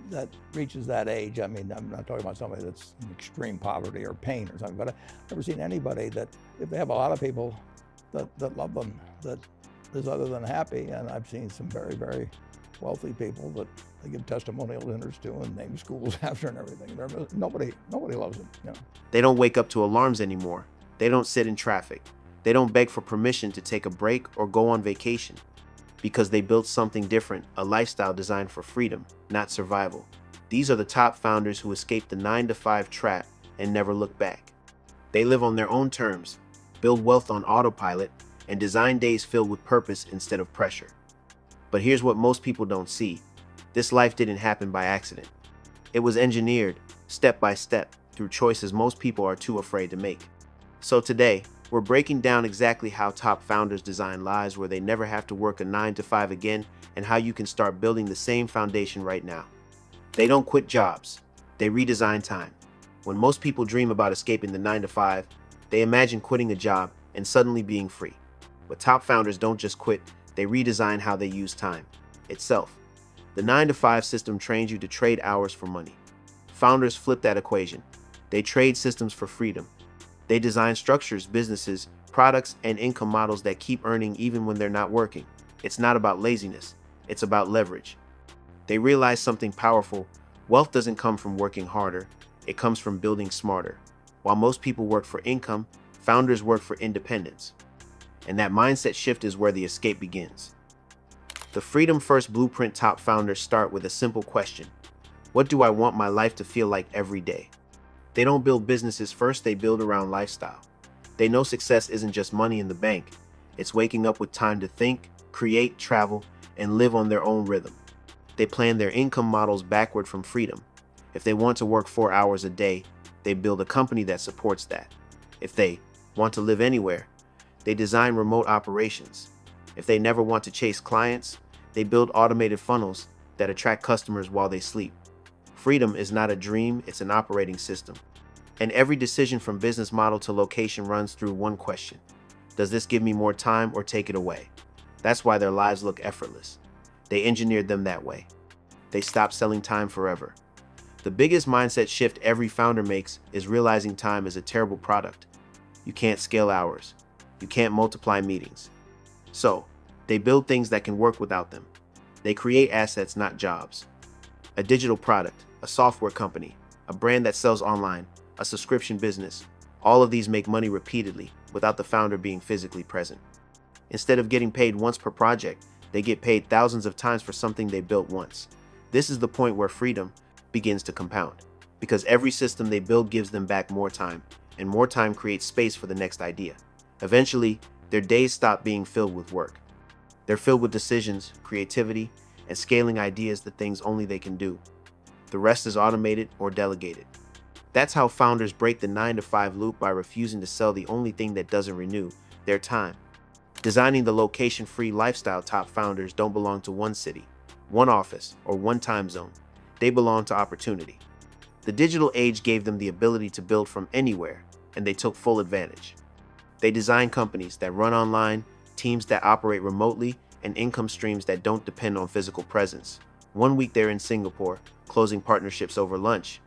that reaches that age, I mean, I'm not talking about somebody that's in extreme poverty or pain or something, but I've never seen anybody that, if they have a lot of people that love them, that is other than happy. And I've seen some very, very wealthy people that they give testimonial dinners to and name schools after and everything. Nobody loves them, you know. They don't wake up to alarms anymore. They don't sit in traffic. They don't beg for permission to take a break or go on vacation. Because they built something different, a lifestyle designed for freedom, not survival. These are the top founders who escaped the 9-to-5 trap and never look back. They live on their own terms, build wealth on autopilot, and design days filled with purpose instead of pressure. But here's what most people don't see. This life didn't happen by accident. It was engineered, step by step, through choices most people are too afraid to make. So today, we're breaking down exactly how top founders design lives where they never have to work a 9-to-5 again, and how you can start building the same foundation right now. They don't quit jobs. They redesign time. When most people dream about escaping the 9-to-5, they imagine quitting a job and suddenly being free. But top founders don't just quit, they redesign how they use time itself. The 9-to-5 system trains you to trade hours for money. Founders flip that equation. They trade systems for freedom. They design structures, businesses, products, and income models that keep earning even when they're not working. It's not about laziness, it's about leverage. They realize something powerful. Wealth doesn't come from working harder, it comes from building smarter. While most people work for income, founders work for independence. And that mindset shift is where the escape begins. The Freedom First Blueprint top founders start with a simple question. What do I want my life to feel like every day? They don't build businesses first, they build around lifestyle. They know success isn't just money in the bank. It's waking up with time to think, create, travel, and live on their own rhythm. They plan their income models backward from freedom. If they want to work 4 hours a day, they build a company that supports that. If they want to live anywhere, they design remote operations. If they never want to chase clients, they build automated funnels that attract customers while they sleep. Freedom is not a dream, it's an operating system. And every decision from business model to location runs through one question. Does this give me more time or take it away? That's why their lives look effortless. They engineered them that way. They stop selling time forever. The biggest mindset shift every founder makes is realizing time is a terrible product. You can't scale hours. You can't multiply meetings. So, they build things that can work without them. They create assets, not jobs. A digital product, a software company, a brand that sells online, a subscription business. All of these make money repeatedly without the founder being physically present. Instead of getting paid once per project, they get paid thousands of times for something they built once. This is the point where freedom begins to compound, because every system they build gives them back more time, and more time creates space for the next idea. Eventually, their days stop being filled with work. They're filled with decisions, creativity, and scaling ideas, the things only they can do. The rest is automated or delegated. That's how founders break the 9-to-5 loop, by refusing to sell the only thing that doesn't renew, their time. Designing the location-free lifestyle, top founders don't belong to one city, one office, or one time zone. They belong to opportunity. The digital age gave them the ability to build from anywhere, and they took full advantage. They design companies that run online, teams that operate remotely, and income streams that don't depend on physical presence. One week they're in Singapore, closing partnerships over lunch.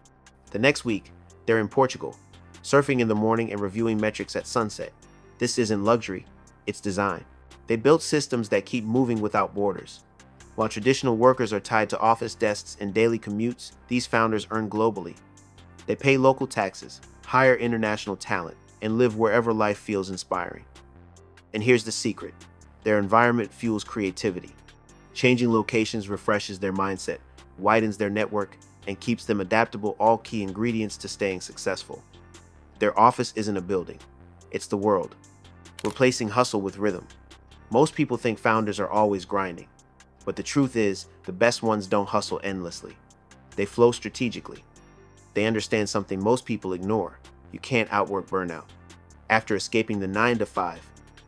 The next week, they're in Portugal, surfing in the morning and reviewing metrics at sunset. This isn't luxury, it's design. They built systems that keep moving without borders. While traditional workers are tied to office desks and daily commutes, these founders earn globally. They pay local taxes, hire international talent, and live wherever life feels inspiring. And here's the secret. Their environment fuels creativity. Changing locations refreshes their mindset, widens their network, and keeps them adaptable, all key ingredients to staying successful. Their office isn't a building, it's the world, replacing hustle with rhythm. Most people think founders are always grinding, but the truth is, the best ones don't hustle endlessly. They flow strategically. They understand something most people ignore. You can't outwork burnout. After escaping the 9-to-5,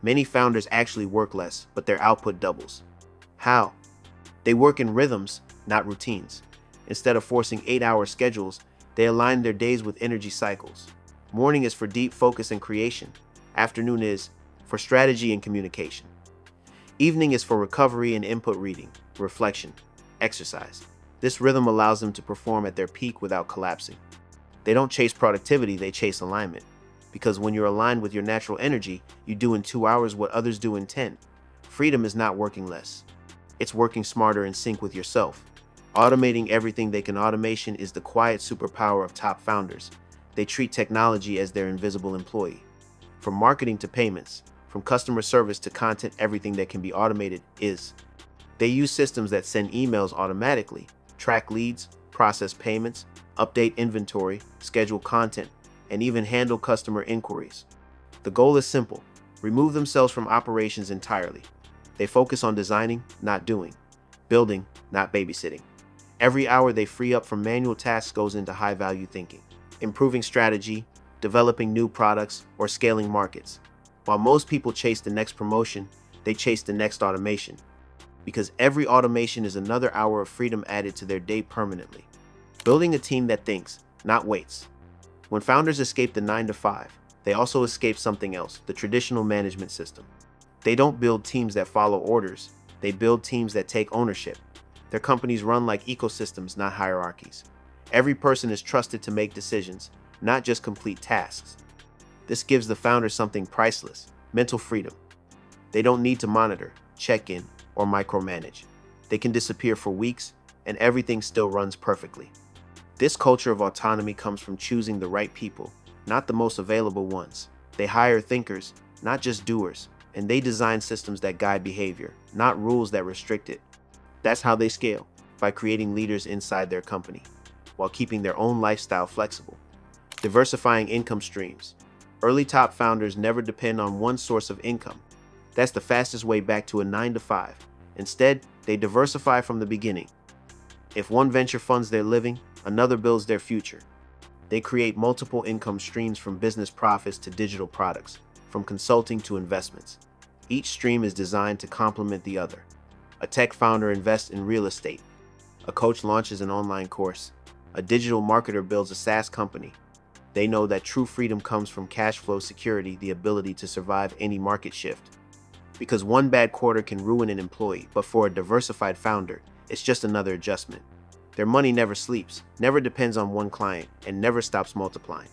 many founders actually work less, but their output doubles. How? They work in rhythms, not routines. Instead of forcing 8-hour schedules, they align their days with energy cycles. Morning is for deep focus and creation. Afternoon is for strategy and communication. Evening is for recovery and input, reading, reflection, exercise. This rhythm allows them to perform at their peak without collapsing. They don't chase productivity, they chase alignment. Because when you're aligned with your natural energy, you do in 2 hours what others do in 10. Freedom is not working less. It's working smarter in sync with yourself. Automating everything they can. Automation is the quiet superpower of top founders. They treat technology as their invisible employee. From marketing to payments, from customer service to content, everything that can be automated is. They use systems that send emails automatically, track leads, process payments, update inventory, schedule content, and even handle customer inquiries. The goal is simple: remove themselves from operations entirely. They focus on designing, not doing, building, not babysitting. Every hour they free up from manual tasks goes into high-value thinking, improving strategy, developing new products, or scaling markets. While most people chase the next promotion, they chase the next automation. Because every automation is another hour of freedom added to their day permanently. Building a team that thinks, not waits. When founders escape the 9 to 5, they also escape something else, the traditional management system. They don't build teams that follow orders, they build teams that take ownership. Their companies run like ecosystems, not hierarchies. Every person is trusted to make decisions, not just complete tasks. This gives the founder something priceless: mental freedom. They don't need to monitor, check in, or micromanage. They can disappear for weeks, and everything still runs perfectly. This culture of autonomy comes from choosing the right people, not the most available ones. They hire thinkers, not just doers, and they design systems that guide behavior, not rules that restrict it. That's how they scale, by creating leaders inside their company, while keeping their own lifestyle flexible. Diversifying income streams. Early top founders never depend on one source of income. That's the fastest way back to a 9 to 5. Instead, they diversify from the beginning. If one venture funds their living, another builds their future. They create multiple income streams, from business profits to digital products, from consulting to investments. Each stream is designed to complement the other. A tech founder invests in real estate. A coach launches an online course. A digital marketer builds a SaaS company. They know that true freedom comes from cash flow security, the ability to survive any market shift. Because one bad quarter can ruin an employee, but for a diversified founder, it's just another adjustment. Their money never sleeps, never depends on one client, and never stops multiplying.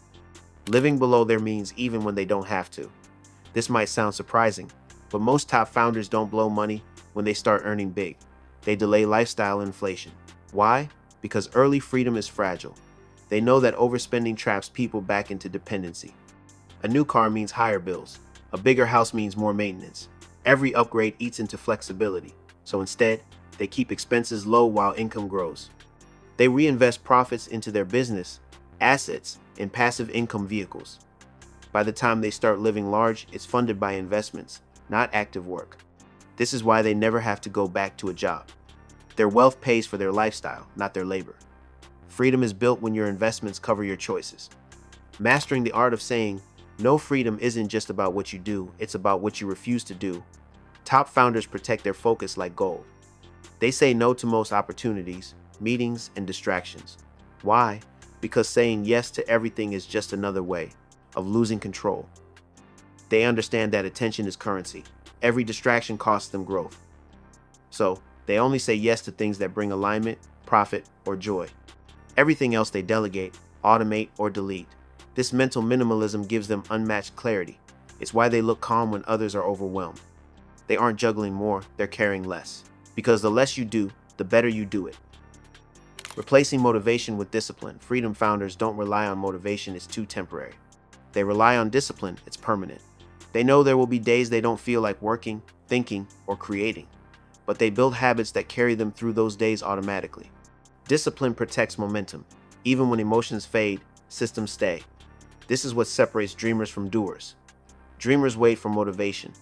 Living below their means even when they don't have to. This might sound surprising, but most top founders don't blow money when they start earning big. They delay lifestyle inflation. Why? Because early freedom is fragile. They know that overspending traps people back into dependency. A new car means higher bills. A bigger house means more maintenance. Every upgrade eats into flexibility. So instead, they keep expenses low while income grows. They reinvest profits into their business, assets, and passive income vehicles. By the time they start living large, it's funded by investments, not active work. This is why they never have to go back to a job. Their wealth pays for their lifestyle, not their labor. Freedom is built when your investments cover your choices. Mastering the art of saying, no, freedom isn't just about what you do, it's about what you refuse to do. Top founders protect their focus like gold. They say no to most opportunities, meetings, and distractions. Why? Because saying yes to everything is just another way of losing control. They understand that attention is currency. Every distraction costs them growth. So, they only say yes to things that bring alignment, profit, or joy. Everything else they delegate, automate, or delete. This mental minimalism gives them unmatched clarity. It's why they look calm when others are overwhelmed. They aren't juggling more, they're carrying less. Because the less you do, the better you do it. Replacing motivation with discipline. Freedom founders don't rely on motivation, it's too temporary. They rely on discipline, it's permanent. They know there will be days they don't feel like working, thinking, or creating. But they build habits that carry them through those days automatically. Discipline protects momentum. Even when emotions fade, systems stay. This is what separates dreamers from doers. Dreamers wait for motivation.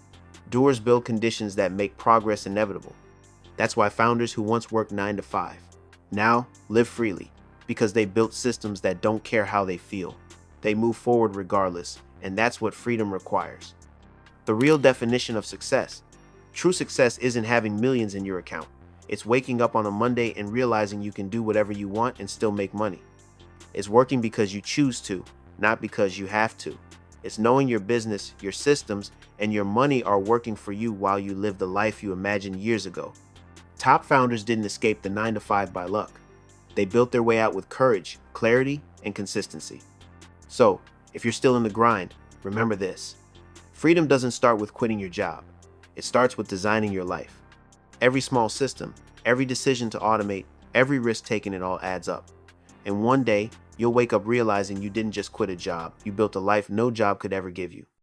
Doers build conditions that make progress inevitable. That's why founders who once worked 9 to 5 now live freely, because they built systems that don't care how they feel. They move forward regardless, and that's what freedom requires. The real definition of success. True success isn't having millions in your account. It's waking up on a Monday and realizing you can do whatever you want and still make money. It's working because you choose to, not because you have to. It's knowing your business, your systems, and your money are working for you while you live the life you imagined years ago. Top founders didn't escape the 9 to 5 by luck. They built their way out with courage, clarity, and consistency. So, if you're still in the grind, remember this. Freedom doesn't start with quitting your job. It starts with designing your life. Every small system, every decision to automate, every risk taken, it all adds up. And one day, you'll wake up realizing you didn't just quit a job, you built a life no job could ever give you.